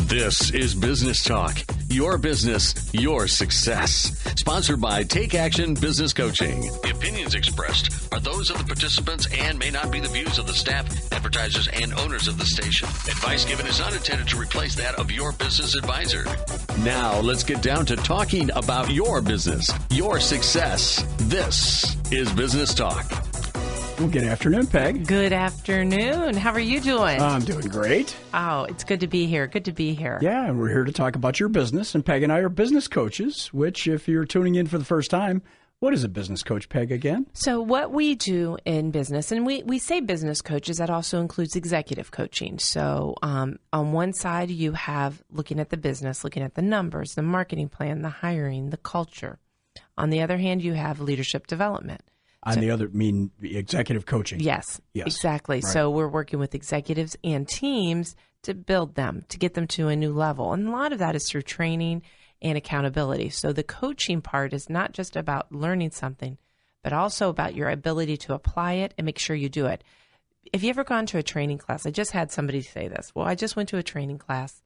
This is Business Talk, your business, your success. Sponsored by Take Action Business Coaching. The opinions expressed are those of the participants and may not be the views of the staff, advertisers, and owners of the station. Advice given is not intended to replace that of your business advisor. Now, let's get down to talking about your business, your success. This is Business Talk. Well, good afternoon, Peg. Good afternoon. How are you doing? I'm doing great. Oh, it's good to be here. Good to be here. Yeah, and we're here to talk about your business. And Peg and I are business coaches, which, if you're tuning in for the first time, what is a business coach, Peg, again? So what we do in business, and we say business coaches, that also includes executive coaching. So on one side, you have looking at the business, looking at the numbers, the marketing plan, the hiring, the culture. On the other hand, you have leadership development. On the other, mean executive coaching. Yes, exactly. Right. So we're working with executives and teams to build them, to get them to a new level. And a lot of that is through training and accountability. So the coaching part is not just about learning something, but also about your ability to apply it and make sure you do it. Have you ever gone to a training class? I just had somebody say this. Well, I just went to a training class.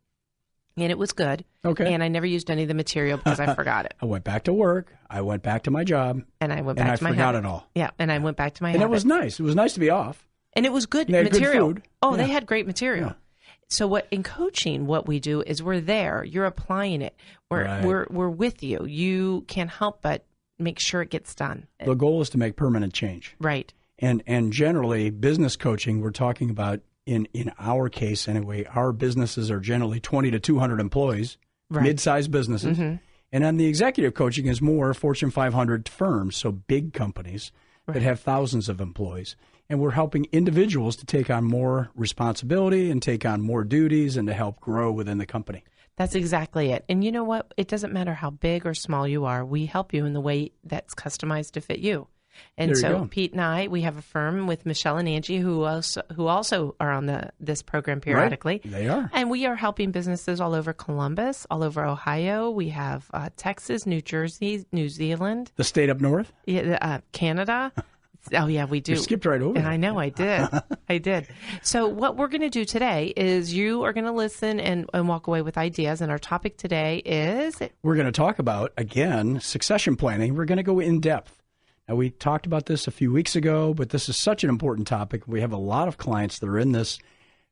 And it was good. Okay. And I never used any of the material because I forgot it. I went back to work. I went back to my job. And I went back to my habit. And I forgot it all. Yeah. And I went back to my habit. And it was nice. It was nice to be off. And it was good they had material. Good food. Oh, yeah. They had great material. Yeah. So what in coaching, what we do is we're there. You're applying it. We're with you. You can't help but make sure it gets done. The goal is to make permanent change. Right. And generally, business coaching, we're talking about, in our case anyway, our businesses are generally 20 to 200 employees, right. Mid-sized businesses. Mm-hmm. And then the executive coaching is more Fortune 500 firms, so big companies that have thousands of employees. And we're helping individuals to take on more responsibility and take on more duties and to help grow within the company. That's exactly it. And you know what? It doesn't matter how big or small you are. We help you in the way that's customized to fit you. And so Pete and I, we have a firm with Michelle and Angie who also are on this program periodically. Right. They are. And we are helping businesses all over Columbus, all over Ohio. We have Texas, New Jersey, New Zealand. The state up north? Yeah, Canada. Oh, yeah, we do. You skipped right over. And I know I did. I did. So what we're going to do today is you are going to listen and walk away with ideas. And our topic today is? We're going to talk about, again, succession planning. We're going to go in depth. Now, we talked about this a few weeks ago, but this is such an important topic. We have a lot of clients that are in this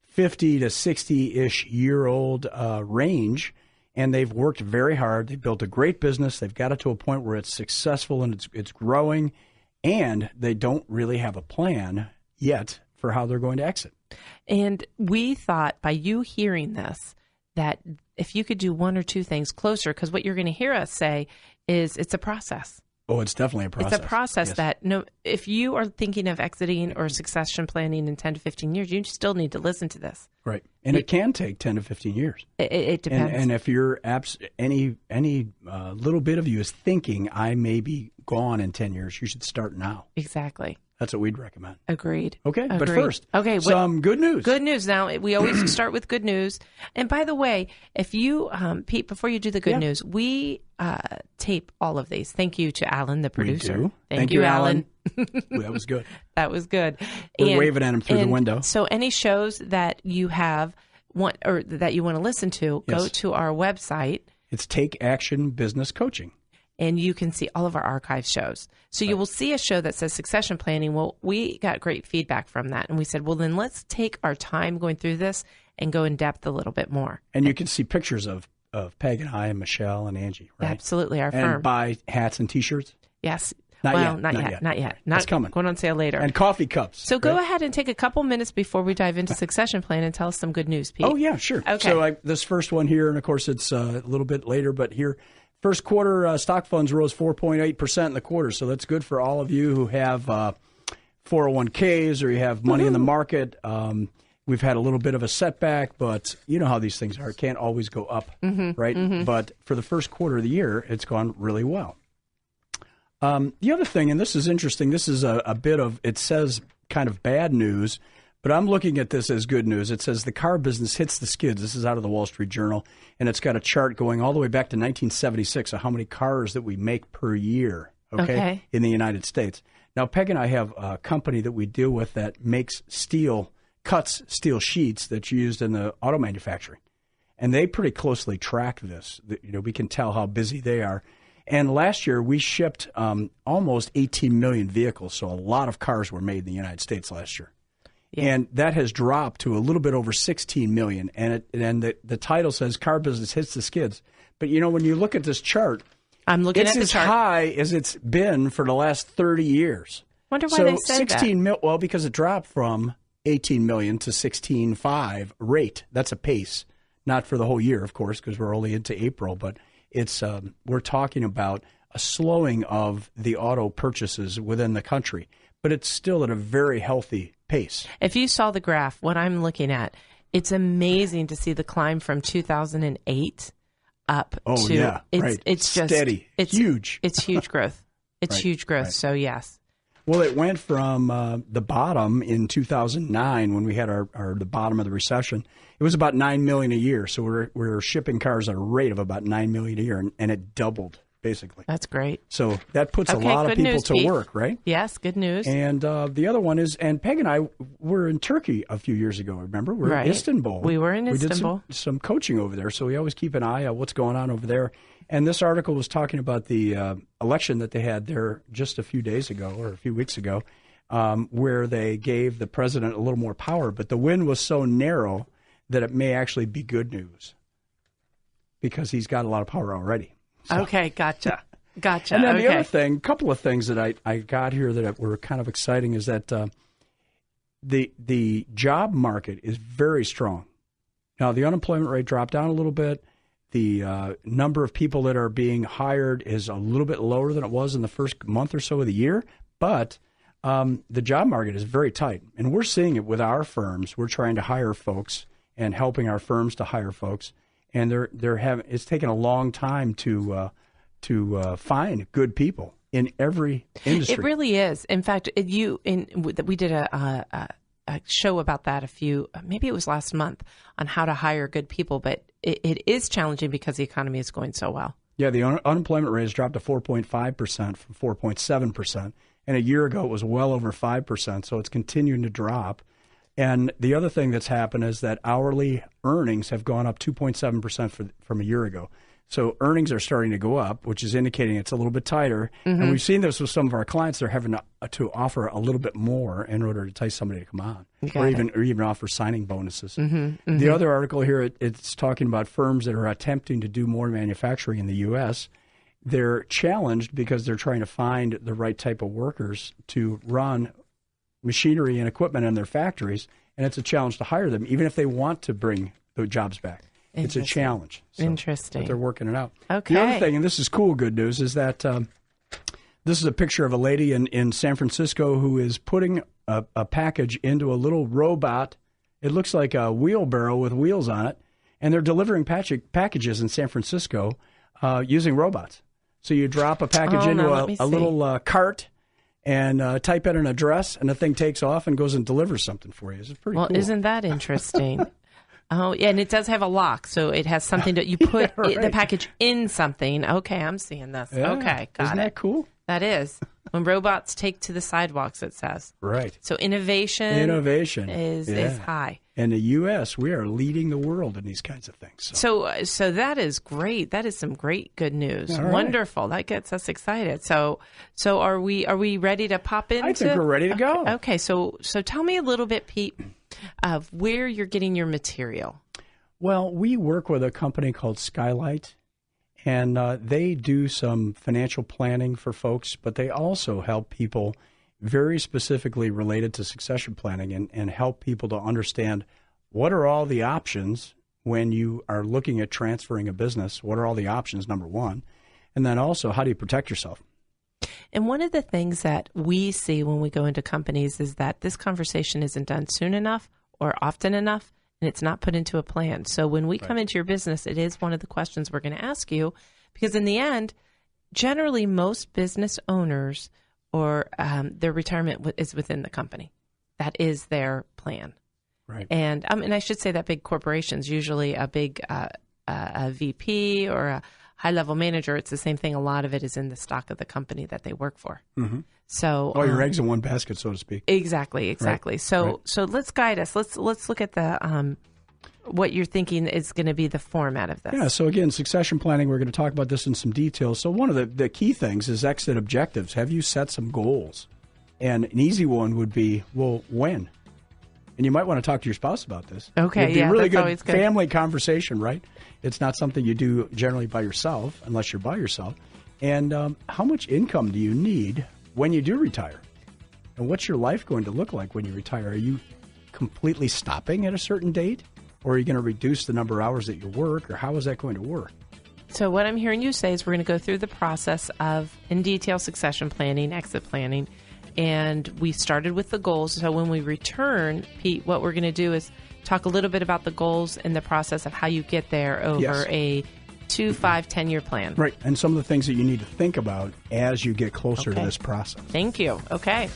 50 to 60-ish year-old range, and they've worked very hard. They've built a great business. They've got it to a point where it's successful and it's growing, and they don't really have a plan yet for how they're going to exit. And we thought by you hearing this, that if you could do one or two things closer, because what you're going to hear us say is it's a process. Oh, it's definitely a process. It's a process yes. that if you are thinking of exiting or succession planning in 10 to 15 years, you still need to listen to this. Right. And it can take 10 to 15 years. It depends. And if you're any little bit of you is thinking I may be gone in 10 years, you should start now. Exactly. That's what we'd recommend. Agreed. Okay, Agreed. But first, some good news. Good news. Now, we always start with good news. And by the way, if you, Pete, before you do the good news, we tape all of these. Thank you to Alan, the producer. We do. Thank you, Alan. That was good. That was good. We're waving at him through the window. So any shows that you have that you want to listen to, go to our website. It's Take Action Business Coaching. And you can see all of our archive shows. So you will see a show that says succession planning. Well, we got great feedback from that. And we said, well, then let's take our time going through this and go in depth a little bit more. And you can see pictures of Peg and I and Michelle and Angie, right? Absolutely, our firm. And buy hats and T-shirts? Yes. Not yet. Not yet. That's coming. Going on sale later. And coffee cups. So go ahead and take a couple minutes before we dive into succession plan and tell us some good news, Pete. Oh, yeah, sure. Okay. So this first one here, and of course it's a little bit later, but here, first quarter stock funds rose 4.8% in the quarter. So that's good for all of you who have 401ks or you have money in the market. We've had a little bit of a setback, but you know how these things are. It can't always go up, right? Mm-hmm. But for the first quarter of the year, it's gone really well. The other thing, and this is interesting, this is a bit of, it says kind of bad news, but I'm looking at this as good news. It says the car business hits the skids. This is out of the Wall Street Journal, and it's got a chart going all the way back to 1976 of how many cars that we make per year, okay. In the United States. Now, Peg and I have a company that we deal with that makes cuts steel sheets that's used in the auto manufacturing. and they pretty closely track this. We can tell how busy they are. And last year, we shipped almost 18 million vehicles, so a lot of cars were made in the United States last year. Yeah. And that has dropped to a little bit over 16 million. And the title says car business hits the skids. But, when you look at this chart, I'm looking at the it's chart. as high as it's been for the last 30 years. Wonder why they said 16 that. Well, because it dropped from 18 million to 16.5 rate. That's a pace. Not for the whole year, of course, because we're only into April. But it's we're talking about a slowing of the auto purchases within the country. But it's still at a very healthy pace. If you saw the graph, what I'm looking at, it's amazing to see the climb from 2008 up to yeah, right. It's just steady. It's huge. It's huge growth. It's Right, huge growth. right. So yes. Well, it went from the bottom in 2009 when we had the bottom of the recession. It was about 9 million a year. So we're shipping cars at a rate of about 9 million a year, and it doubled basically. That's great. So that puts Okay, a lot of good people news, to Pete. work, right? Yes, good news. And the other one is, and Peg and I were in Turkey a few years ago, remember? We were Right. in Istanbul. We were in Istanbul. We did some coaching over there, so we always keep an eye on what's going on over there. And this article was talking about the election that they had there just a few days ago or a few weeks ago, where they gave the president a little more power, but the win was so narrow that it may actually be good news because he's got a lot of power already. So. Okay, gotcha. Gotcha. And then okay. the other thing, couple of things that I got here that were kind of exciting is that the job market is very strong. Now, the unemployment rate dropped down a little bit. The number of people that are being hired is a little bit lower than it was in the first month or so of the year, but the job market is very tight. And we're seeing it with our firms. We're trying to hire folks and helping our firms to hire folks. And it's taken a long time to find good people in every industry. It really is. In fact, we did a show about that maybe it was last month, on how to hire good people. But it is challenging because the economy is going so well. Yeah, the unemployment rate has dropped to 4.5% from 4.7%. And a year ago, it was well over 5%. So it's continuing to drop. And the other thing that's happened is that hourly earnings have gone up 2.7% from a year ago. So earnings are starting to go up, which is indicating it's a little bit tighter. Mm-hmm. And we've seen this with some of our clients. They're having to offer a little bit more in order to entice somebody to come on, or even offer signing bonuses. Mm-hmm, mm-hmm. The other article here, it's talking about firms that are attempting to do more manufacturing in the U.S. They're challenged because they're trying to find the right type of workers to run machinery and equipment in their factories, and it's a challenge to hire them, even if they want to bring the jobs back. It's a challenge. So, Interesting. But they're working it out. Okay. The other thing, and this is cool good news, is that this is a picture of a lady in San Francisco who is putting a package into a little robot. It looks like a wheelbarrow with wheels on it, and they're delivering packages in San Francisco using robots. So you drop a package into a little cart and type in an address, and the thing takes off and goes and delivers something for you. It's pretty cool. Well, isn't that interesting? Oh, yeah, and it does have a lock, so it has something you put right. the package in something. Okay, I'm seeing this. Yeah. Okay, got Isn't it. that cool? That is. When robots take to the sidewalks, it says. Right. So innovation is high. In the U.S., we are leading the world in these kinds of things. So that is great. That is some great good news. All right. Wonderful. That gets us excited. So are we ready to pop into? I think we're ready to go. Okay. So tell me a little bit, Pete, of where you're getting your material. Well, we work with a company called Skylight, and they do some financial planning for folks, but they also help people very specifically related to succession planning and help people to understand what are all the options when you are looking at transferring a business. What are all the options, number one? And then also, how do you protect yourself? And one of the things that we see when we go into companies is that this conversation isn't done soon enough or often enough, and it's not put into a plan. So when we come into your business, it is one of the questions we're going to ask you, because in the end, generally most business owners or their retirement is within the company. That is their plan. Right. And I should say that big corporations, usually a big a VP or a high-level manager, it's the same thing. A lot of it is in the stock of the company that they work for. Mm-hmm. So all your eggs in one basket, so to speak. Exactly. Right. So let's guide us. Let's look at the what you're thinking is going to be the format of this. Yeah, so again, succession planning, we're going to talk about this in some detail. So one of the key things is exit objectives. Have you set some goals? And an easy one would be, well, when? And you might want to talk to your spouse about this. Okay, It'd be a really that's always good. family conversation, right? It's not something you do generally by yourself, unless you're by yourself. And how much income do you need when you do retire? And what's your life going to look like when you retire? Are you completely stopping at a certain date? Or are you going to reduce the number of hours that you work? Or how is that going to work? So what I'm hearing you say is we're going to go through the process of, in detail, succession planning, exit planning. And we started with the goals. So when we return, Pete, what we're going to do is talk a little bit about the goals and the process of how you get there over a 2, 5, 10-year plan. Right. And some of the things that you need to think about as you get closer to Okay. this process. Thank you. Okay.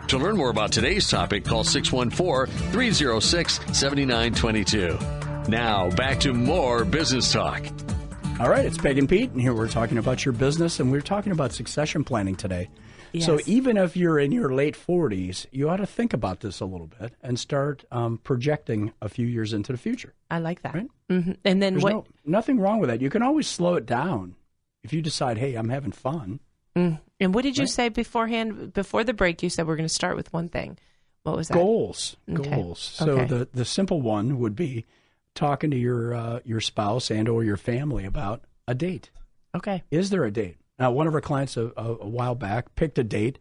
To learn more about today's topic, call 614-306-7922. Now, back to more business talk. All right, it's Peg and Pete, and here we're talking about your business, and we're talking about succession planning today. Yes. So even if you're in your late 40s, you ought to think about this a little bit and start projecting a few years into the future. I like that. Right? Mm-hmm. And then There's what? nothing wrong with that. You can always slow it down if you decide, hey, I'm having fun. And what did you Right. say beforehand? Before the break, you said we're going to start with one thing. What was that? Goals. Okay. Goals. So Okay. the simple one would be talking to your spouse and or your family about a date. Okay. Is there a date? Now, one of our clients a while back picked a date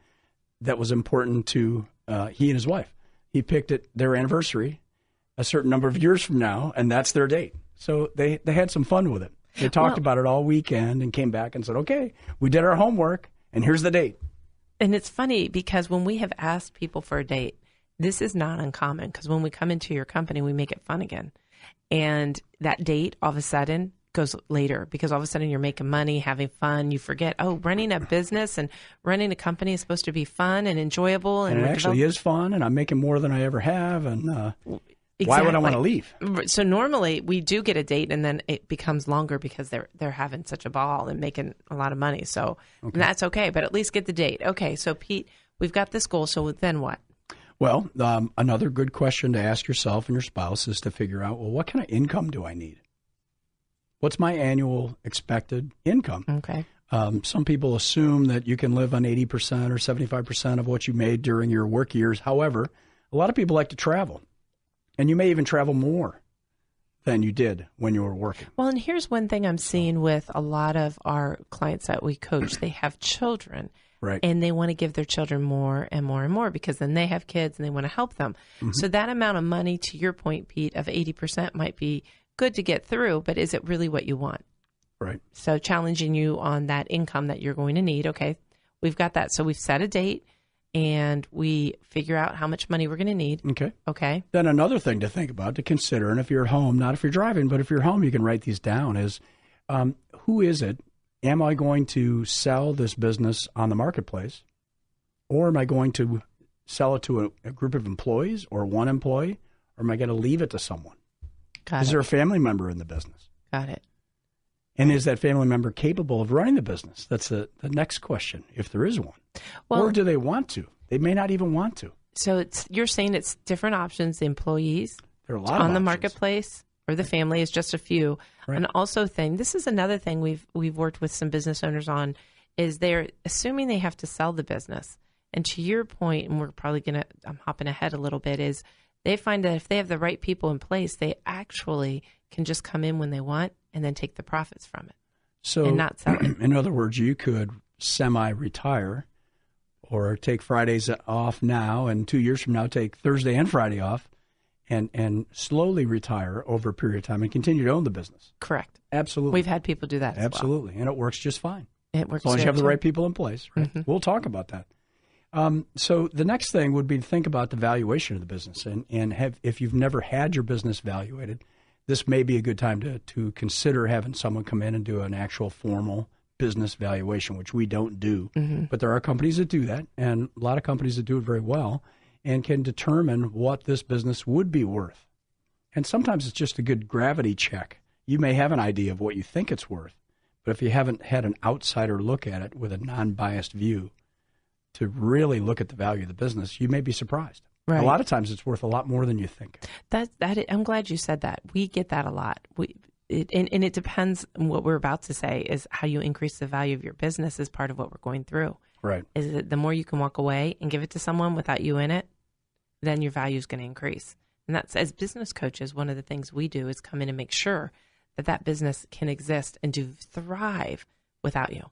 that was important to he and his wife. He picked their anniversary a certain number of years from now, and that's their date. So they had some fun with it. They talked about it all weekend and came back and said, okay, we did our homework, and here's the date. And it's funny because when we have asked people for a date, this is not uncommon because when we come into your company, we make it fun again. And that date all of a sudden goes later because all of a sudden you're making money, having fun. You forget, running a business and running a company is supposed to be fun and enjoyable. And it actually is fun, and I'm making more than I ever have, and why would I want to leave? So normally we do get a date and then it becomes longer because they're having such a ball and making a lot of money. So and that's okay, but at least get the date. Okay, so Pete, we've got this goal. So then what? Well, another good question to ask yourself and your spouse is to figure out, well, what kind of income do I need? What's my annual expected income? Okay. Some people assume that you can live on 80% or 75% of what you made during your work years. However, a lot of people like to travel. And you may even travel more than you did when you were working. Well, and here's one thing I'm seeing with a lot of our clients that we coach. They have children. Right. And they want to give their children more and more and more because then they have kids and they want to help them. Mm-hmm. So that amount of money, to your point, Pete, of 80% might be good to get through, but is it really what you want? Right. So challenging you on that income that you're going to need. Okay, we've got that. So we've set a date. And we figure out how much money we're going to need. Okay. Then another thing to think about, to consider, and if you're at home, not if you're driving, but if you're home, you can write these down, is who is it? Am I going to sell this business on the marketplace? Or am I going to sell it to a group of employees or one employee? Or am I going to leave it to someone? Is there a family member in the business? Got it. And is that family member capable of running the business? That's the next question, if there is one. Well, or do they want to? They may not even want to. So you're saying it's different options. The employees there are a lot on of the options. Marketplace or the family is just a few. Right. And also this is another thing we've worked with some business owners on, is they're assuming they have to sell the business. And to your point, and we're probably I'm hopping ahead a little bit, is they find that if they have the right people in place, they actually can just come in when they want and then take the profits from it. So, and not sell it. In other words, you could semi-retire or take Fridays off now and 2 years from now take Thursday and Friday off and slowly retire over a period of time and continue to own the business. Correct. Absolutely. We've had people do that. Absolutely. As well. And it works just fine. It works as long as you have the too. right people in place. Right? Mm-hmm. We'll talk about that. So the next thing would be to think about the valuation of the business. And if you've never had your business valuated, this may be a good time to consider having someone come in and do an actual formal business valuation, which we don't do. Mm-hmm. But there are companies that do that, and a lot of companies that do it very well and can determine what this business would be worth. And sometimes it's just a good gravity check. You may have an idea of what you think it's worth, but if you haven't had an outsider look at it with a non-biased view, to really look at the value of the business, you may be surprised. Right. A lot of times it's worth a lot more than you think. I'm glad you said that. We get that a lot. And it depends on what we're about to say is how you increase the value of your business is part of what we're going through. Right. Is that the more you can walk away and give it to someone without you in it, then your value is going to increase. And that's, as business coaches, one of the things we do is come in and make sure that business can exist and do thrive without you.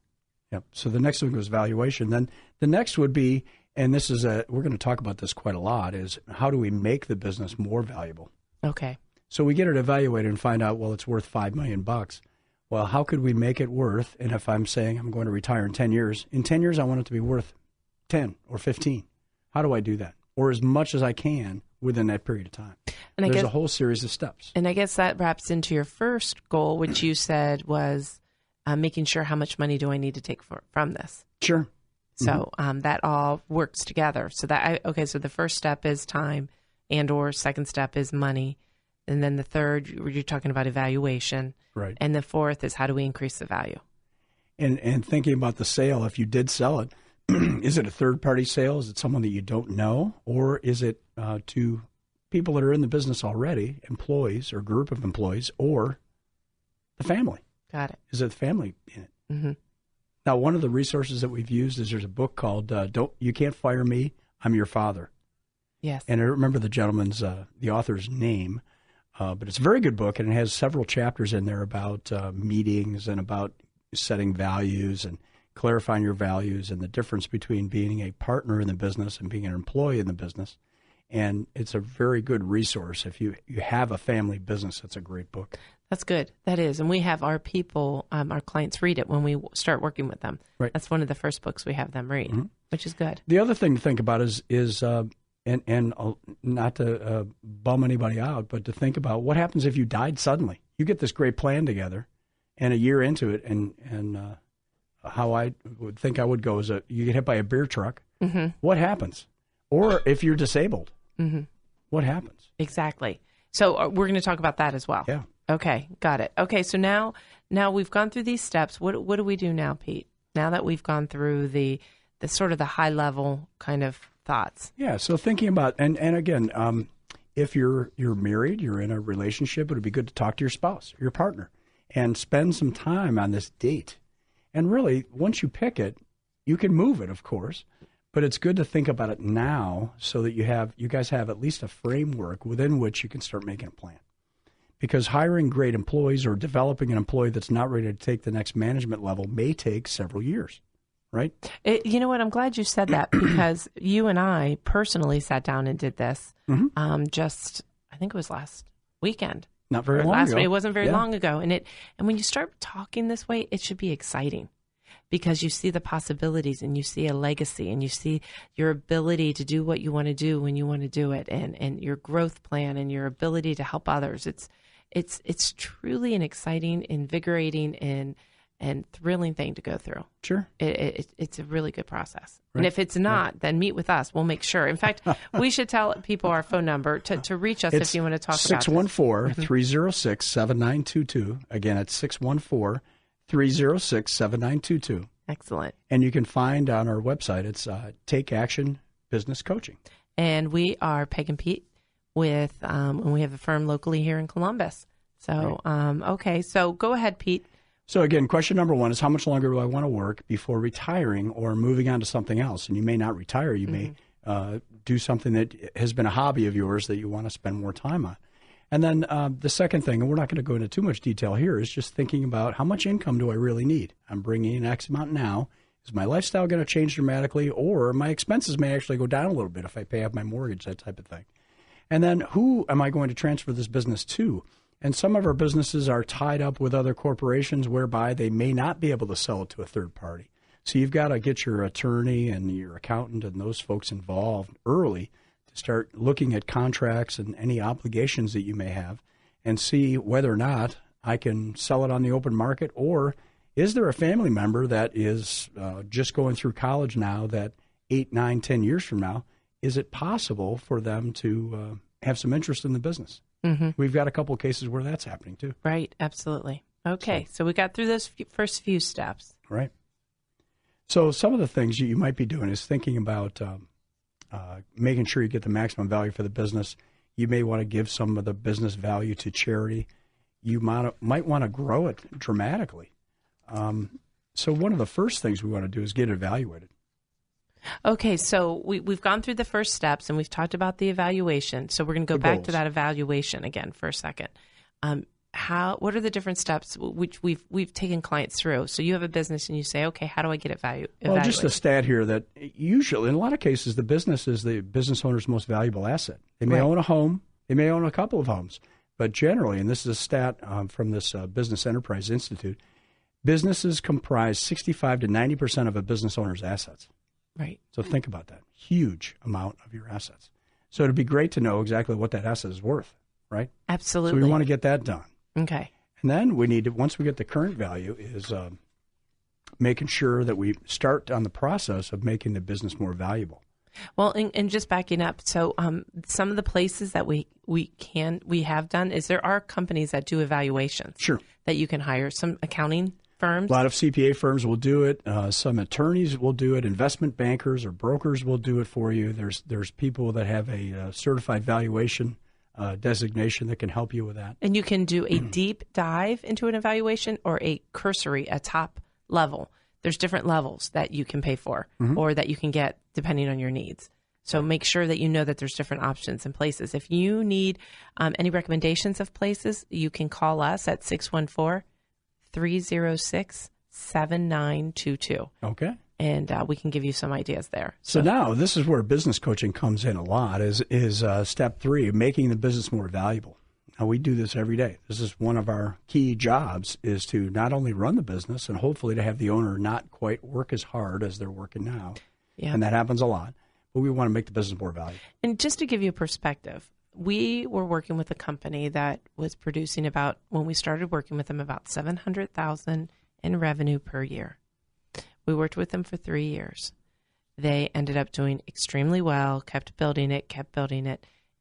Yep. So the next one was valuation. Then the next would be, and this is we're going to talk about this quite a lot, is how do we make the business more valuable? Okay. So we get it evaluated and find out, well, it's worth $5 million. Well, how could we make it worth? And if I'm saying I'm going to retire in 10 years, I want it to be worth 10 or 15. How do I do that? Or as much as I can within that period of time. And there's a whole series of steps. And I guess that wraps into your first goal, which you said was making sure how much money do I need to take from this. Sure. So that all works together. So so the first step is time, and or second step is money. And then the third, you're talking about evaluation. Right. And the fourth is how do we increase the value? And thinking about the sale, if you did sell it, is it a third-party sale? Is it someone that you don't know? Or is it to people that are in the business already, employees or group of employees, or the family? Got it. Is it the family in it? Mm-hmm. Now, one of the resources that we've used is there's a book called You Can't Fire Me, I'm Your Father. Yes. And I don't remember the author's name, but it's a very good book, and it has several chapters in there about meetings and about setting values and clarifying your values and the difference between being a partner in the business and being an employee in the business. And it's a very good resource. If you have a family business, it's a great book. That's good. That is. And we have our people, our clients read it when we start working with them. Right. That's one of the first books we have them read, which is good. The other thing to think about is not to bum anybody out, but to think about what happens if you died suddenly. You get this great plan together, and a year into it, and how I would think I would go is you get hit by a beer truck. Mm-hmm. What happens? Or if you're disabled, what happens? Exactly. So we're going to talk about that as well. Yeah. Okay, got it. Okay, so now we've gone through these steps. What do we do now, Pete? Now that we've gone through the sort of the high level kind of thoughts. Yeah. So thinking about and again, if you're married, you're in a relationship, it would be good to talk to your spouse, your partner, and spend some time on this date. And really, once you pick it, you can move it, of course, but it's good to think about it now so that you guys have at least a framework within which you can start making a plan. Because hiring great employees or developing an employee that's not ready to take the next management level may take several years, right? You know what? I'm glad you said that because you and I personally sat down and did this just, I think it was last weekend. Not very long ago. It wasn't very long ago. And when you start talking this way, it should be exciting because you see the possibilities and you see a legacy and you see your ability to do what you want to do when you want to do it and your growth plan and your ability to help others. It's truly an exciting, invigorating, and thrilling thing to go through. Sure. It's a really good process. Right. And if it's not, then meet with us. We'll make sure. In fact, we should tell people our phone number to reach us if you want to talk about it. 614-306-7922. Again, it's 614-306-7922. Excellent. And you can find on our website, it's Take Action Business Coaching. And we are Peg and Pete and we have a firm locally here in Columbus. So, okay. So go ahead, Pete. So again, question number one is how much longer do I want to work before retiring or moving on to something else? And you may not retire. You may do something that has been a hobby of yours that you want to spend more time on. And then the second thing, and we're not going to go into too much detail here, is just thinking about how much income do I really need? I'm bringing in X amount now. Is my lifestyle going to change dramatically, or my expenses may actually go down a little bit if I pay off my mortgage, that type of thing. And then who am I going to transfer this business to? And some of our businesses are tied up with other corporations whereby they may not be able to sell it to a third party. So you've got to get your attorney and your accountant and those folks involved early to start looking at contracts and any obligations that you may have and see whether or not I can sell it on the open market, or is there a family member that is just going through college now that 8, 9, 10 years from now, is it possible for them to have some interest in the business? Mm-hmm. We've got a couple of cases where that's happening too. Right, absolutely. Okay, so we got through those first few steps. Right. So some of the things you might be doing is thinking about making sure you get the maximum value for the business. You may want to give some of the business value to charity. You might want to grow it dramatically. So one of the first things we want to do is get it evaluated. Okay, so we've gone through the first steps and we've talked about the evaluation. So we're going to go back to that evaluation again for a second. What are the different steps which we've taken clients through? So you have a business and you say, okay, how do I get it evaluated? Well, just a stat here that usually, in a lot of cases, the business is the business owner's most valuable asset. They may own a home, they may own a couple of homes, but generally, and this is a stat from this Business Enterprise Institute, businesses comprise 65 to 90% of a business owner's assets. Right. So think about that. Huge amount of your assets. So it'd be great to know exactly what that asset is worth, right? Absolutely. So we want to get that done. Okay. And then we need to, once we get the current value, is making sure that we start on the process of making the business more valuable. Well, and just backing up, so some of the places that we have done is there are companies that do evaluations. Sure. That you can hire, some accounting firms. A lot of CPA firms will do it. Some attorneys will do it. Investment bankers or brokers will do it for you. There's people that have a certified valuation designation that can help you with that. And you can do a deep dive into an evaluation or a cursory, a top level. There's different levels that you can pay for or that you can get depending on your needs. So make sure that you know that there's different options and places. If you need any recommendations of places, you can call us at 614-306-7922. Okay. And we can give you some ideas there. So now this is where business coaching comes in a lot is step 3, making the business more valuable. Now, we do this every day. This is one of our key jobs is to not only run the business and hopefully to have the owner not quite work as hard as they're working now. Yeah. And that happens a lot. But we want to make the business more valuable. And just to give you a perspective, we were working with a company that was producing when we started working with them, about $700,000 in revenue per year. We worked with them for 3 years. They ended up doing extremely well, kept building it.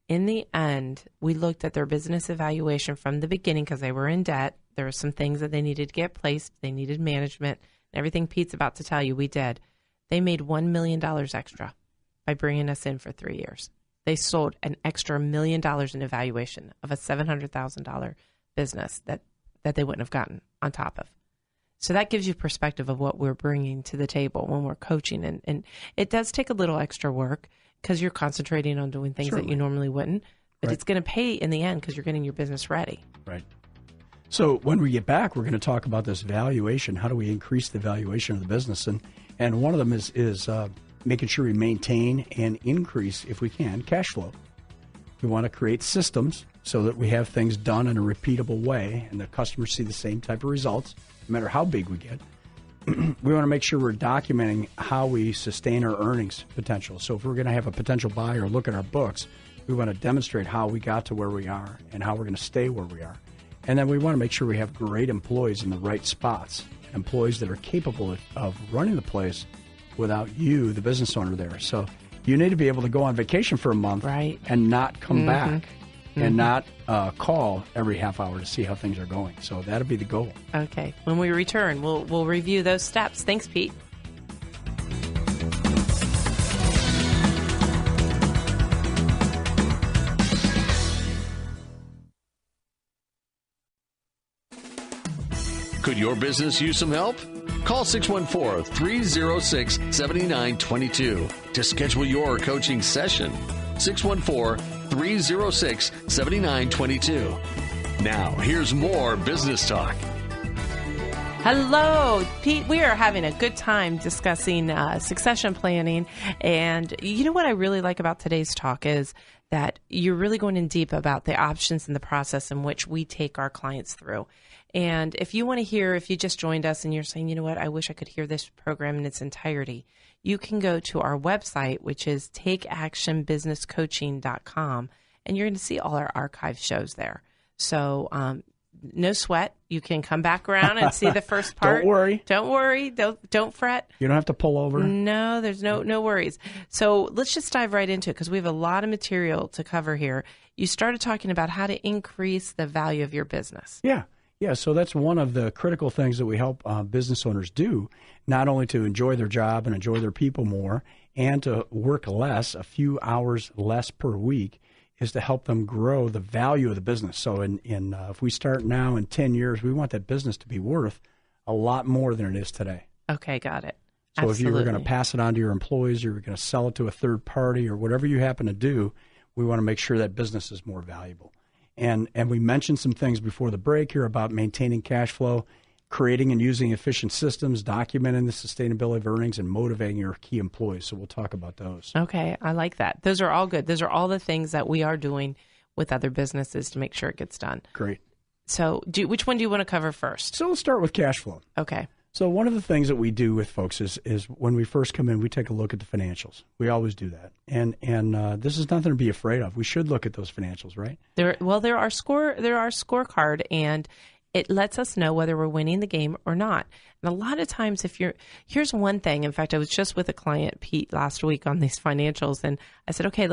In the end, we looked at their business evaluation from the beginning because they were in debt. There were some things that they needed to get placed. They needed management. Everything Pete's about to tell you, we did. They made $1 million extra by bringing us in for 3 years. They sold an extra $1 million in evaluation of a $700,000 business that they wouldn't have gotten on top of. So that gives you perspective of what we're bringing to the table when we're coaching. And it does take a little extra work because you're concentrating on doing things that you normally wouldn't. But it's going to pay in the end because you're getting your business ready. Right. So when we get back, we're going to talk about this valuation. How do we increase the valuation of the business? And one of them is making sure we maintain and increase, if we can, cash flow. We want to create systems so that we have things done in a repeatable way and the customers see the same type of results, no matter how big we get. We want to make sure we're documenting how we sustain our earnings potential. So if we're going to have a potential buyer look at our books, we want to demonstrate how we got to where we are and how we're going to stay where we are. And then we want to make sure we have great employees in the right spots, employees that are capable of running the place without you, the business owner, there. So you need to be able to go on vacation for a month and not come back and not call every half hour to see how things are going. So that'll be the goal. Okay. When we return, we'll review those steps. Thanks, Pete. Could your business use some help? Call 614-306-7922 to schedule your coaching session. 614-306-7922. Now, here's more business talk. Hello, Pete. We are having a good time discussing succession planning. And you know what I really like about today's talk is that you're really going in deep about the options and the process in which we take our clients through. And if you want to hear, if you just joined us and you're saying, you know what, I wish I could hear this program in its entirety, you can go to our website, which is takeactionbusinesscoaching.com, and you're going to see all our archive shows there. So no sweat. You can come back around and see the first part. Don't worry. Don't worry. Don't fret. You don't have to pull over. No, there's no worries. So let's just dive right into it because we have a lot of material to cover here. You started talking about how to increase the value of your business. Yeah. Yeah, so that's one of the critical things that we help business owners do, not only to enjoy their job and enjoy their people more and to work less, a few hours less per week, is to help them grow the value of the business. So if we start now in 10 years, we want that business to be worth a lot more than it is today. Okay, got it. So Absolutely. if you were going to pass it on to your employees, you're going to sell it to a third party or whatever you happen to do, we want to make sure that business is more valuable. And we mentioned some things before the break here about maintaining cash flow, creating and using efficient systems, documenting the sustainability of earnings, and motivating your key employees. So we'll talk about those. Okay, I like that. Those are all good. Those are all the things that we are doing with other businesses to make sure it gets done. Great. So which one do you want to cover first? So let's start with cash flow. Okay. So one of the things that we do with folks is when we first come in, we take a look at the financials. We always do that. And this is nothing to be afraid of. We should look at those financials, right? There are scorecard, and it lets us know whether we're winning the game or not. And a lot of times here's one thing. In fact, I was just with a client, Pete, last week on these financials, and I said, okay,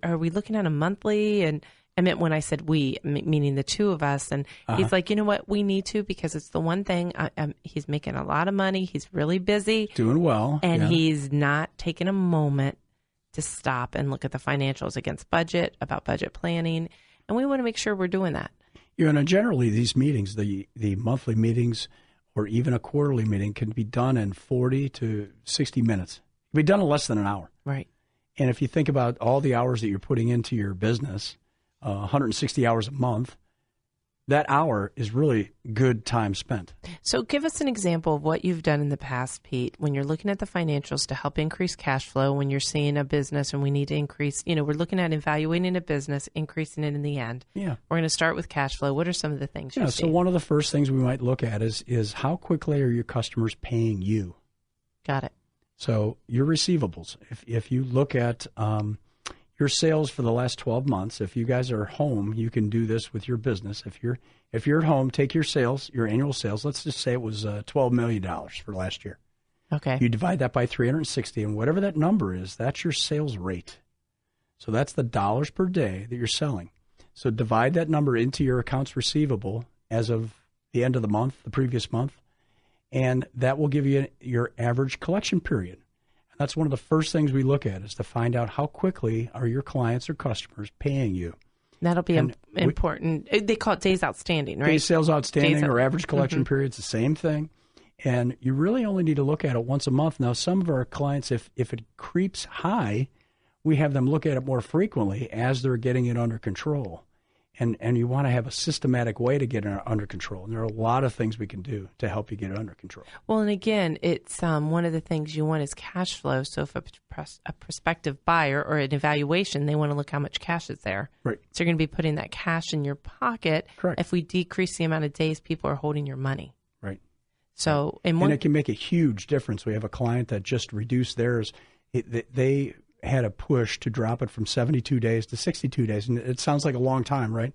are we looking at a monthly? And I meant when I said we, meaning the two of us. And he's like, you know what? We need to, because it's the one thing. He's making a lot of money. He's really busy. Doing well. And yeah. He's not taking a moment to stop and look at the financials against budget, about budget planning. And we want to make sure we're doing that. Generally these meetings, the monthly meetings or even a quarterly meeting can be done in 40 to 60 minutes. It can be done in less than an hour. Right. And if you think about all the hours that you're putting into your business, 160 hours a month, that hour is really good time spent. So give us an example of what you've done in the past, Pete, when you're looking at the financials to help increase cash flow, when you're seeing a business and we need to increase, we're looking at evaluating a business, increasing it in the end. Yeah. We're going to start with cash flow. What are some of the things you see? So one of the first things we might look at is how quickly are your customers paying you? Got it. So your receivables, if you look at your sales for the last 12 months, if you guys are home, you can do this with your business. If you're at home, take your sales, your annual sales. Let's just say it was $12 million for last year. Okay. You divide that by 360, and whatever that number is, that's your sales rate. So that's the dollars per day that you're selling. So divide that number into your accounts receivable as of the end of the month, the previous month, and that will give you your average collection period. That's one of the first things we look at is to find out how quickly are your clients or customers paying you. That'll be important. They call it days outstanding, right? Days sales outstanding or average collection period, it's the same thing. And you really only need to look at it once a month. Now, some of our clients, if it creeps high, we have them look at it more frequently as they're getting it under control. And you want to have a systematic way to get it under control. And there are a lot of things we can do to help you get it under control. Well, and again, it's one of the things you want is cash flow. So if a prospective buyer or an evaluation, they want to look how much cash is there. Right. So you're going to be putting that cash in your pocket. Correct. If we decrease the amount of days people are holding your money. Right. So and it can make a huge difference. We have a client that just reduced theirs. They had a push to drop it from 72 days to 62 days. And it sounds like a long time, right?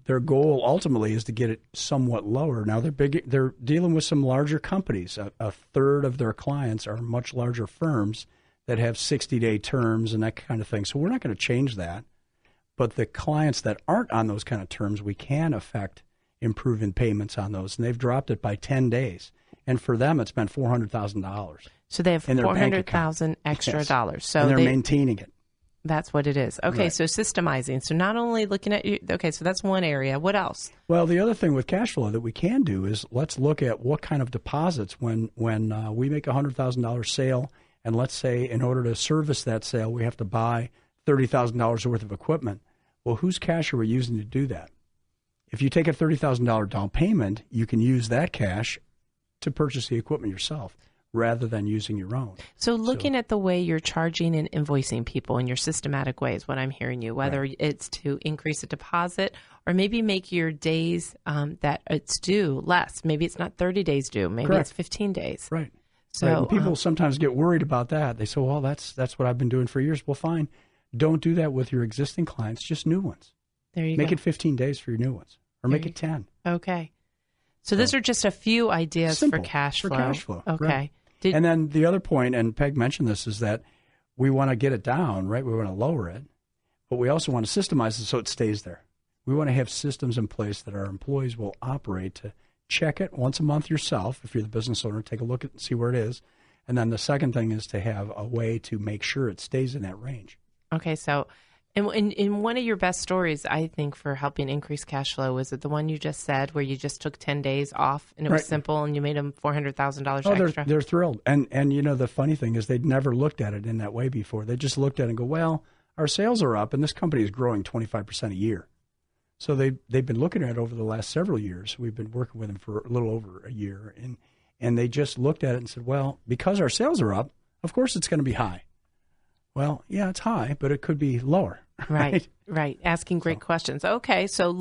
Their goal ultimately is to get it somewhat lower. Now, they're dealing with some larger companies. A third of their clients are much larger firms that have 60-day terms and that kind of thing. So we're not going to change that. But the clients that aren't on those kind of terms, we can affect improving payments on those. And they've dropped it by 10 days. And for them, it's been $400,000. So they have $400,000 extra dollars. So and they're maintaining it. That's what it is. Okay, right. So systemizing. So not only looking at you. Okay, so that's one area. What else? Well, the other thing with cash flow that we can do is let's look at what kind of deposits when we make a $100,000 sale, and let's say in order to service that sale, we have to buy $30,000 worth of equipment. Well, whose cash are we using to do that? If you take a $30,000 down payment, you can use that cash to purchase the equipment yourself, rather than using your own. So looking at the way you're charging and invoicing people in your systematic way is what I'm hearing you, whether right. it's to increase a deposit or maybe make your days that it's due less. Maybe it's not 30 days due. Maybe Correct. It's 15 days. Right. So right. And people sometimes get worried about that. They say, well, that's what I've been doing for years. Well, fine. Don't do that with your existing clients, just new ones. There you Make go. it 15 days for your new ones, or make it 10. Okay. So those are just a few ideas Simple, for cash flow. For cash flow. Okay. Right. And then the other point, and Peg mentioned this, is that we want to get it down, right? We want to lower it, but we also want to systemize it so it stays there. We want to have systems in place that our employees will operate to check it once a month yourself. If you're the business owner, take a look at it and see where it is. And then the second thing is to have a way to make sure it stays in that range. Okay, so in one of your best stories, I think, for helping increase cash flow, was it the one you just said where you just took 10 days off and it was simple and you made them $400,000 extra? They're thrilled. And the funny thing is they'd never looked at it in that way before. They just looked at it and go, well, our sales are up and this company is growing 25% a year. So they've been looking at it over the last several years. We've been working with them for a little over a year. And they just looked at it and said, well, because our sales are up, of course it's going to be high. Well, yeah, it's high, but it could be lower. Right. Asking great questions. Okay, so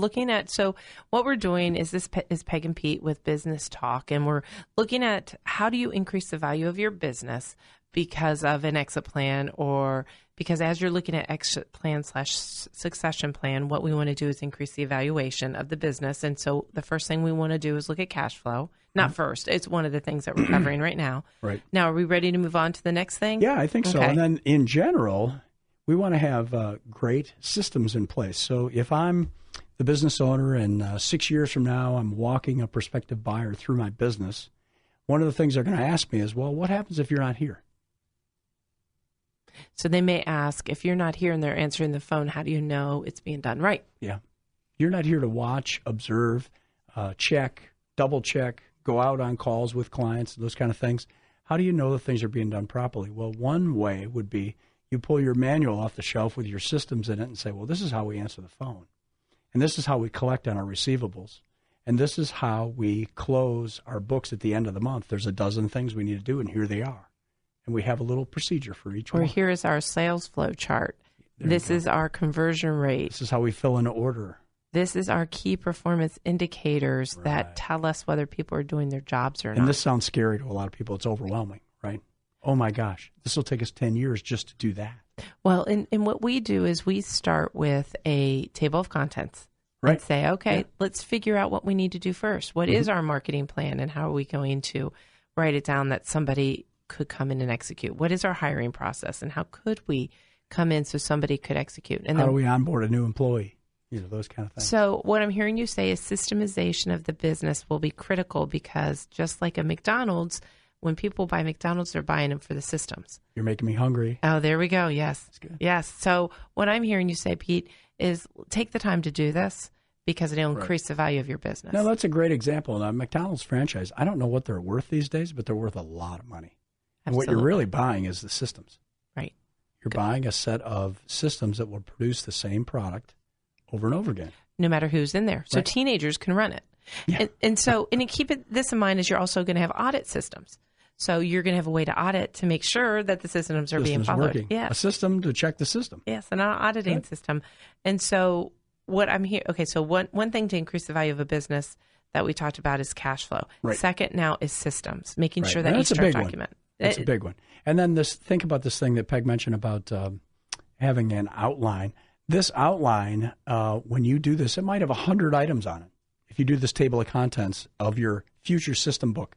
what we're doing is this is Peg and Pete with Business Talk, and we're looking at how do you increase the value of your business because of an exit plan, or because as you're looking at exit plan / succession plan, what we want to do is increase the evaluation of the business. And so the first thing we want to do is look at cash flow. Not first. It's one of the things that we're covering right now. Right. Now, are we ready to move on to the next thing? Yeah, I think so. Okay. And then in general, we want to have great systems in place. So if I'm the business owner and 6 years from now I'm walking a prospective buyer through my business, one of the things they're going to ask me is, well, what happens if you're not here? So they may ask, if you're not here and they're answering the phone, how do you know it's being done right? Yeah. You're not here to watch, observe, check, double check, go out on calls with clients, those kind of things. How do you know that things are being done properly? Well, one way would be you pull your manual off the shelf with your systems in it and say, well, this is how we answer the phone. And this is how we collect on our receivables. And this is how we close our books at the end of the month. There's a dozen things we need to do, and here they are. And we have a little procedure for each one. Or here is our sales flow chart. This is our conversion rate. This is how we fill an order. This is our key performance indicators that tell us whether people are doing their jobs or not. And this sounds scary to a lot of people. It's overwhelming, right? Oh, my gosh, this will take us 10 years just to do that. Well, and what we do is we start with a table of contents. Right. And say, okay, let's figure out what we need to do first. What is our marketing plan, and how are we going to write it down that somebody could come in and execute? What is our hiring process, and how could we come in so somebody could execute? And how then, do we onboard a new employee? Those kind of things. So what I'm hearing you say is systemization of the business will be critical, because just like a McDonald's, when people buy McDonald's, they're buying them for the systems. You're making me hungry. Oh, there we go. Yes. That's good. Yes. So what I'm hearing you say, Pete, is take the time to do this, because it'll increase the value of your business. No, that's a great example. Now, McDonald's franchise, I don't know what they're worth these days, but they're worth a lot of money. And what you're really buying is the systems. Right. You're buying a set of systems that will produce the same product over and over again. No matter who's in there. So teenagers can run it. Yeah. And keep this in mind, is you're also going to have audit systems. So you're going to have a way to audit to make sure that the systems are being followed. Working. Yeah. A system to check the system. Yes, an auditing system. And so what I'm here, okay, so one thing to increase the value of a business that we talked about is cash flow. Right. Second now is systems, making sure that that's each document. That's a big one. And then think about this thing that Peg mentioned about having an outline. This outline, when you do this, it might have 100 items on it. If you do this table of contents of your future system book,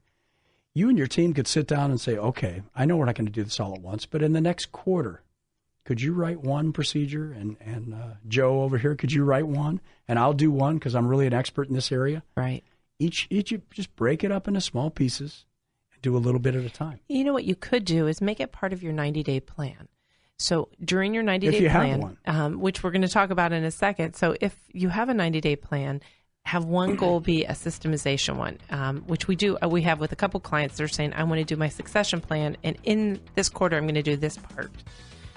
you and your team could sit down and say, okay, I know we're not going to do this all at once, but in the next quarter, could you write one procedure? And Joe over here, could you write one? And I'll do one because I'm really an expert in this area. Right. Each you just break it up into small pieces and do a little bit at a time. You know what you could do is make it part of your 90-day plan. So during your 90-day plan, if you have one. Which we're going to talk about in a second. So if you have a 90-day plan, have one goal be a systemization one, which we do. We have with a couple clients. They're saying, I want to do my succession plan, and in this quarter, I'm going to do this part.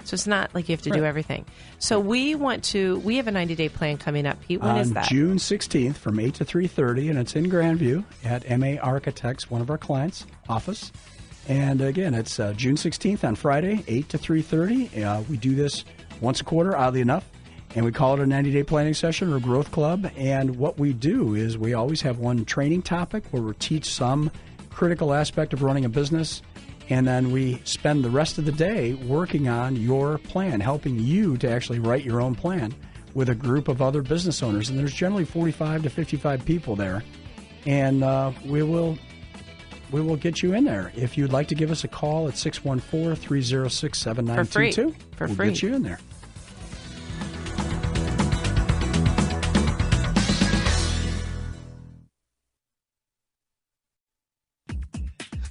So it's not like you have to do everything. So we have a 90-day plan coming up. Pete, when is that? June 16th from 8 to 3:30, and it's in Grandview at MA Architects, one of our clients' office. And again, it's June 16th on Friday, 8 to 3:30. We do this once a quarter, oddly enough, and we call it a 90-day planning session or growth club. And what we do is we always have one training topic where we teach some critical aspect of running a business, and then we spend the rest of the day working on your plan, helping you to actually write your own plan with a group of other business owners. And there's generally 45 to 55 people there, and we will get you in there. If you'd like to give us a call at 614-306-7922, For free. We'll get you in there.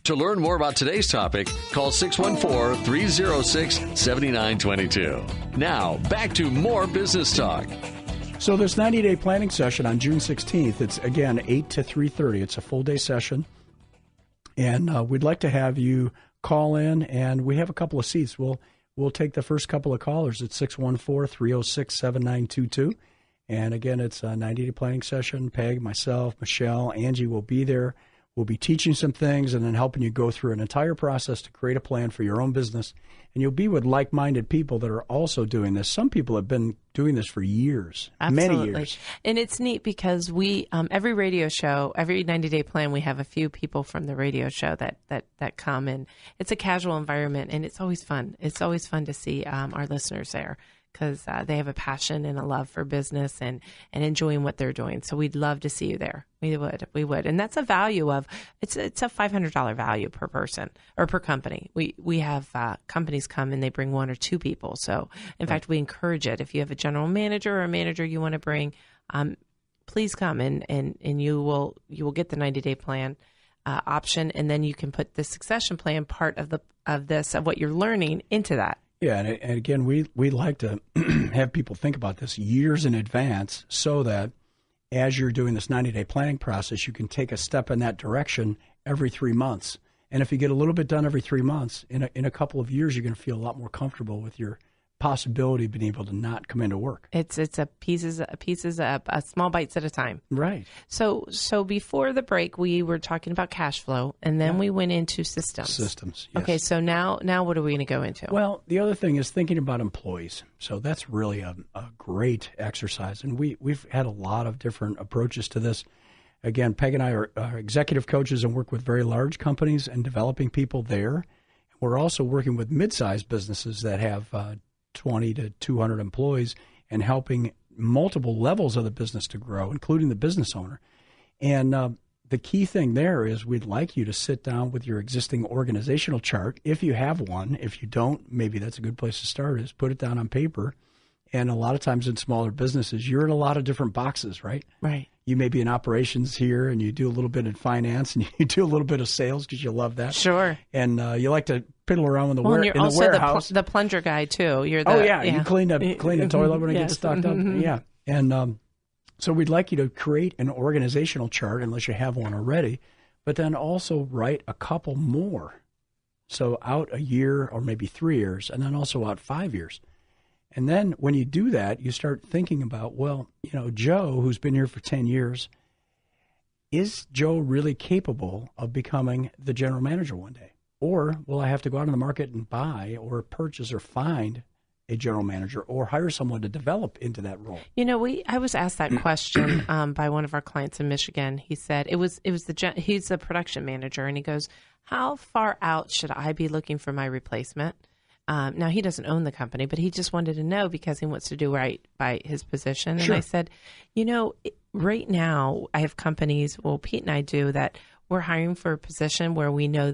To learn more about today's topic, call 614-306-7922. Now, back to more business talk. So this 90-day planning session on June 16th, it's, again, 8 to 3:30. It's a full-day session. And we'd like to have you call in, and we have a couple of seats. We'll take the first couple of callers at 614-306-7922. And, again, it's a 90-day planning session. Peg, myself, Michelle, Angie will be there. We'll be teaching some things and then helping you go through an entire process to create a plan for your own business. And you'll be with like-minded people that are also doing this. Some people have been doing this for years, Absolutely. many years. And it's neat because we, every radio show, every 90-day plan, we have a few people from the radio show that come. And it's a casual environment, and it's always fun. It's always fun to see our listeners there, because they have a passion and a love for business and enjoying what they're doing. So we'd love to see you there. We would. And that's a value of, it's a $500 value per person or per company. We have companies come and they bring one or two people. So in fact, we encourage it. If you have a general manager or a manager you want to bring, please come and you will get the 90-day plan option. And then you can put the succession plan part of what you're learning into that. Yeah, and again, we like to have people think about this years in advance so that as you're doing this 90-day planning process, you can take a step in that direction every 3 months. And if you get a little bit done every 3 months, in a couple of years, you're going to feel a lot more comfortable with your possibility of being able to not come into work. It's a pieces, small bites at a time. Right. So before the break, we were talking about cash flow, and then we went into systems. Systems, yes. Okay, so now what are we going to go into? Well, the other thing is thinking about employees. So that's really a great exercise, and we've had a lot of different approaches to this. Again, Peg and I are executive coaches and work with very large companies and developing people there. We're also working with mid-sized businesses that have 20 to 200 employees and helping multiple levels of the business to grow, including the business owner. And the key thing there is we'd like you to sit down with your existing organizational chart, if you have one. If you don't, maybe that's a good place to start, is put it down on paper. And a lot of times in smaller businesses, you're in a lot of different boxes, right? Right. You may be in operations here, and you do a little bit in finance, and you do a little bit of sales because you love that. Sure. And you like to piddle around in the you're also warehouse. the plunger guy too. You're you clean a toilet when it gets stocked up. Yeah, and so we'd like you to create an organizational chart, unless you have one already, but then also write a couple more. So out a year or maybe 3 years, and then also out 5 years. And then when you do that, you start thinking about, well, Joe, who's been here for 10 years, is Joe really capable of becoming the general manager one day? Or will I have to go out on the market and buy or purchase or find a general manager or hire someone to develop into that role? I was asked that question by one of our clients in Michigan. He said he's a production manager, and he goes, how far out should I be looking for my replacement? Now, he doesn't own the company, but he just wanted to know because he wants to do right by his position. Sure. And I said, right now I have companies, Pete and I do, that we're hiring for a position where we know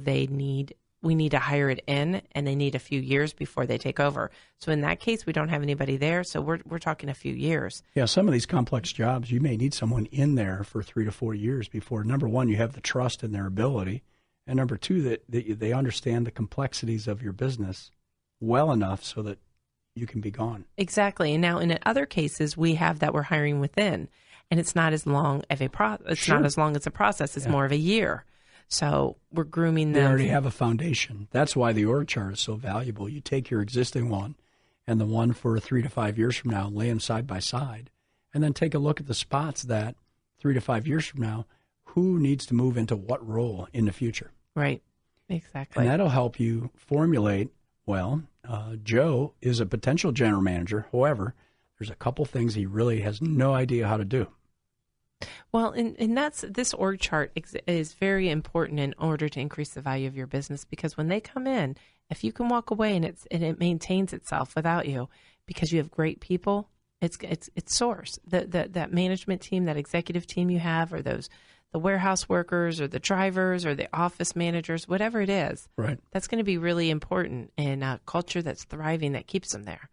we need to hire it in, and they need a few years before they take over. So in that case, we don't have anybody there. So we're talking a few years. Yeah, some of these complex jobs, you may need someone in there for 3 to 4 years before, number one, you have the trust in their ability, and number two, that they understand the complexities of your business well enough so that you can be gone. Exactly. And now in other cases, we have that we're hiring within, and it's not as long of a not as long as a process. It's more of a year. So we're grooming them. They already have a foundation. That's why the org chart is so valuable. You take your existing one and the one for 3 to 5 years from now, lay them side by side, and then take a look at the spots that 3 to 5 years from now, who needs to move into what role in the future. Right. Exactly. And that'll help you formulate, Joe is a potential general manager. However, there's a couple things he really has no idea how to do. Well, and this org chart is very important in order to increase the value of your business, because when they come in, if you can walk away and it maintains itself without you because you have great people, it soars. That management team, that executive team you have, or the warehouse workers or the drivers or the office managers, whatever it is, right? That's going to be really important in a culture that's thriving, that keeps them there.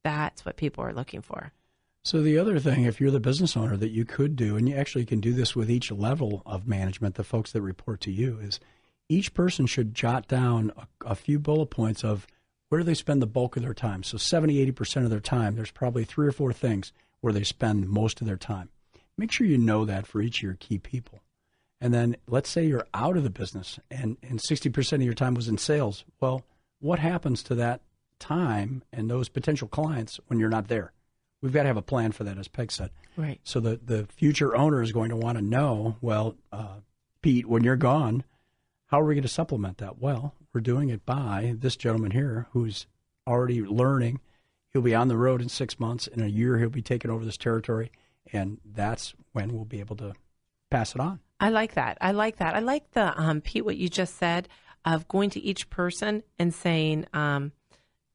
That's what people are looking for. So the other thing, if you're the business owner, that you could do, and you actually can do this with each level of management, the folks that report to you, is each person should jot down a few bullet points of where do they spend the bulk of their time. So 70, 80% of their time, there's probably 3 or 4 things where they spend most of their time. Make sure you know that for each of your key people. And then let's say you're out of the business and 60% of your time was in sales. Well, what happens to that time and those potential clients when you're not there? We've got to have a plan for that, as Peg said. Right. So the future owner is going to want to know, well, Pete, when you're gone, how are we going to supplement that? Well, we're doing it by this gentleman here who's already learning. He'll be on the road in 6 months. In a year, he'll be taking over this territory, and that's when we'll be able to pass it on. I like that. I like the, Pete, what you just said of going to each person and saying,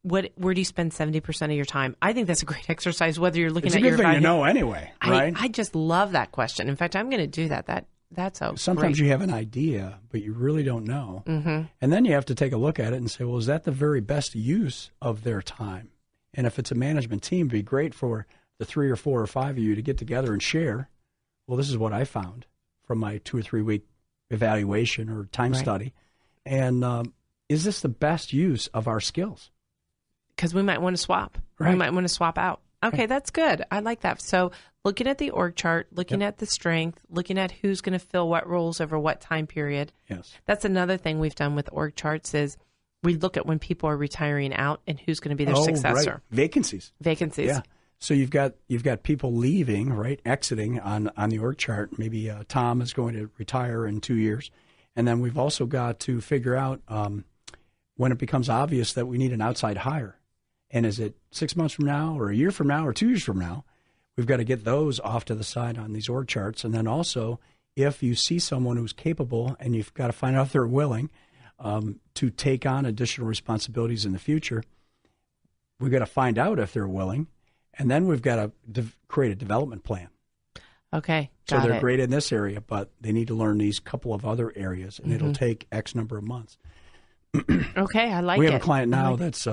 where do you spend 70% of your time? I think that's a great exercise, whether you're looking it's at your... It's a good thing to know anyway, right? I just love that question. In fact, I'm going to do that. That's Sometimes you have an idea, but you really don't know. Mm-hmm. And then you have to take a look at it and say, well, is that the very best use of their time? And if it's a management team, it'd be great for the 3 or 4 or 5 of you to get together and share. Well, this is what I found from my 2 or 3 week evaluation or time study. And is this the best use of our skills? Because we might want to swap. Right. We might want to swap out. Okay, right. That's good. I like that. So looking at the org chart, looking at the strength, looking at who's going to fill what roles over what time period. Yes. That's another thing we've done with org charts is we look at when people are retiring out and who's going to be their successor. Right. Vacancies. Yeah. So you've got people leaving, right, exiting on the org chart. Maybe Tom is going to retire in 2 years. And then we've also got to figure out when it becomes obvious that we need an outside hire. And is it 6 months from now or a year from now or 2 years from now? We've got to get those off to the side on these org charts. And then also, if you see someone who's capable and you've got to find out if they're willing to take on additional responsibilities in the future, we've got to find out if they're willing. And then we've got to create a development plan. Okay, so they're great in this area, but they need to learn these couple of other areas, and it'll take X number of months. Okay, I like it. We have a client now that's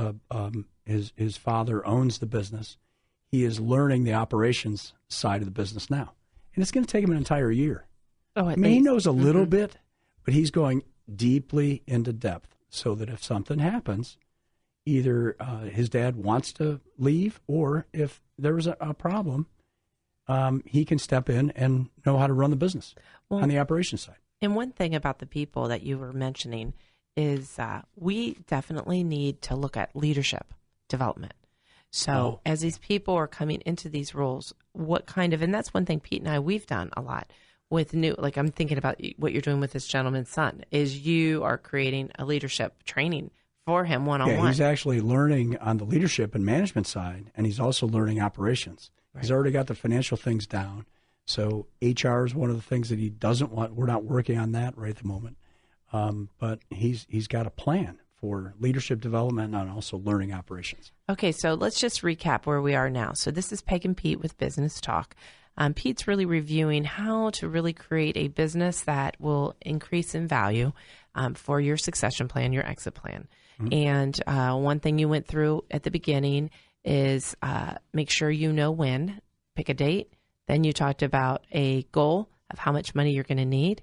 his father owns the business. He is learning the operations side of the business now, and it's going to take him an entire year. Oh, I mean, he knows a little bit, but he's going deeply into depth so that if something happens, either his dad wants to leave, or if there was a problem, he can step in and know how to run the business on the operations side. And one thing about the people that you were mentioning is we definitely need to look at leadership development. So as these people are coming into these roles, what kind of, and that's one thing Pete and I, we've done a lot with new, like I'm thinking about what you're doing with this gentleman's son, is you are creating a leadership training for him one-on-one. Yeah, he's actually learning on the leadership and management side, and he's also learning operations. Right. He's already got the financial things down. So HR is one of the things that he doesn't want. We're not working on that right at the moment. But he's got a plan for leadership development and also learning operations. Okay, so let's just recap where we are now. So this is Peg and Pete with Business Talk. Pete's really reviewing how to really create a business that will increase in value for your succession plan, your exit plan. Mm-hmm. And one thing you went through at the beginning is make sure you know when, pick a date. Then you talked about a goal of how much money you're going to need.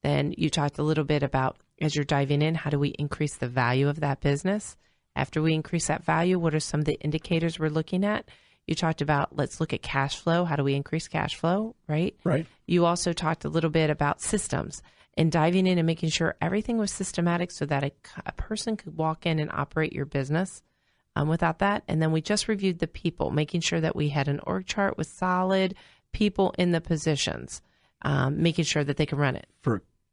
Then you talked a little bit about, as you're diving in, how do we increase the value of that business? After we increase that value, what are some of the indicators we're looking at? You talked about, let's look at cash flow. How do we increase cash flow, right? Right. You also talked a little bit about systems and diving in and making sure everything was systematic so that a person could walk in and operate your business without that. And then we just reviewed the people, making sure that we had an org chart with solid people in the positions, making sure that they can run it.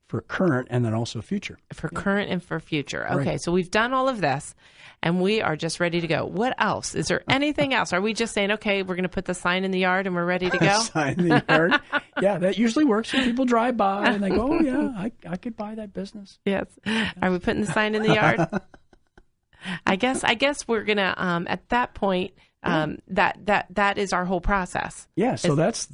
For current and then also future. For current and for future. Okay, right. So we've done all of this, and we are just ready to go. What else? Is there anything else? Are we just saying, okay, we're going to put the sign in the yard and we're ready to go? Sign in the yard. Yeah, that usually works when people drive by and they go, oh, yeah, I could buy that business. Yes. Are we putting the sign in the yard? I guess we're going to, at that point, that is our whole process. Yeah, so that's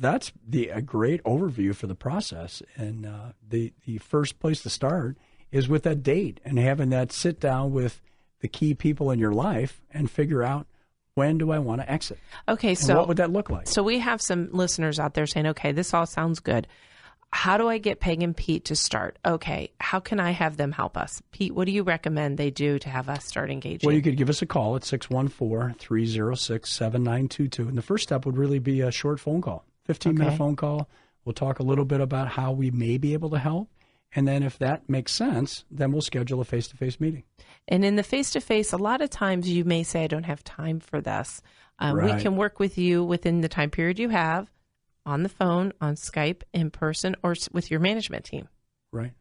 a great overview for the process. And the first place to start is with that date and having that sit down with the key people in your life and figure out, when do I want to exit? Okay, and so what would that look like? So we have some listeners out there saying, okay, this all sounds good. how do I get Peg and Pete to start? Okay, how can I have them help us? Pete, what do you recommend they do to have us start engaging? Well, you could give us a call at 614-306-7922. And the first step would really be a short phone call, 15-minute phone call. We'll talk a little bit about how we may be able to help. And then if that makes sense, then we'll schedule a face-to-face meeting. And in the face-to-face, a lot of times you may say, I don't have time for this. Right. We can work with you within the time period you have, on the phone, on Skype, in person, or with your management team. Right.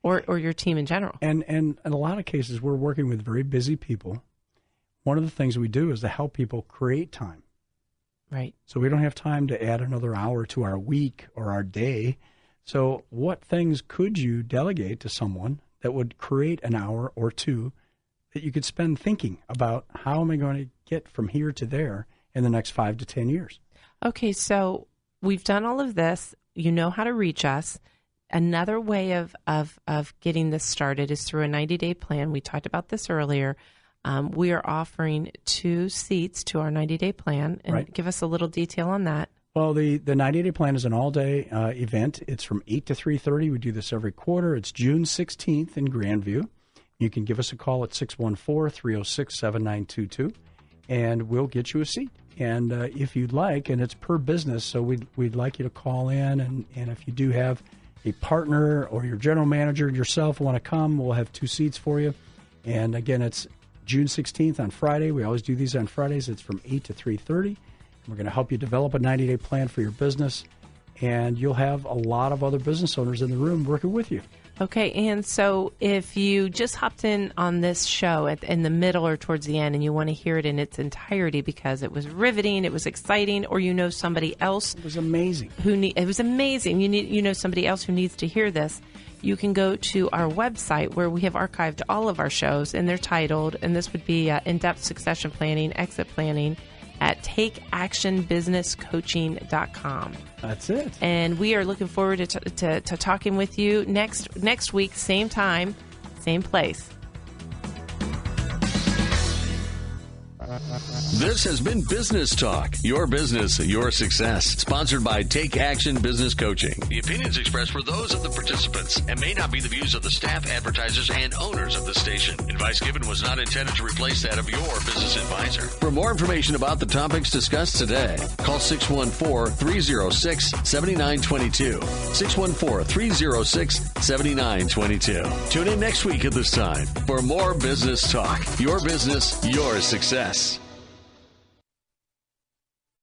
Or your team in general. And in a lot of cases, we're working with very busy people. One of the things we do is to help people create time. Right. So we don't have time to add another hour to our week or our day. So what things could you delegate to someone that would create an hour or two that you could spend thinking about how am I going to get from here to there in the next 5 to 10 years? Okay, so we've done all of this. You know how to reach us. Another way of getting this started is through a 90-day plan. We talked about this earlier. We are offering 2 seats to our 90-day plan. And Right. give us a little detail on that. Well, the 90-day plan is an all-day event. It's from 8 to 3:30. We do this every quarter. It's June 16th in Grandview. You can give us a call at 614-306-7922, and we'll get you a seat. And if you'd like, and it's per business, so we'd like you to call in, and if you do have a partner or your general manager yourself want to come, we'll have 2 seats for you. And again, it's June 16th on Friday. We always do these on Fridays. It's from 8 to 3:30. We're going to help you develop a 90-day plan for your business, and you'll have a lot of other business owners in the room working with you. Okay, and so if you just hopped in on this show in the middle or towards the end and you want to hear it in its entirety because it was riveting, it was exciting, or you know somebody else It was amazing. it was amazing. You know somebody else who needs to hear this. You can go to our website where we have archived all of our shows, and they're titled, and this would be In-Depth Succession Planning, Exit Planning, at takeactionbusinesscoaching.com. That's it. And we are looking forward to talking with you next week, same time, same place. This has been Business Talk, your business, your success. Sponsored by Take Action Business Coaching. The opinions expressed were those of the participants and may not be the views of the staff, advertisers, and owners of the station. Advice given was not intended to replace that of your business advisor. For more information about the topics discussed today, call 614-306-7922. 614-306-7922. Tune in next week at this time for more Business Talk, your business, your success.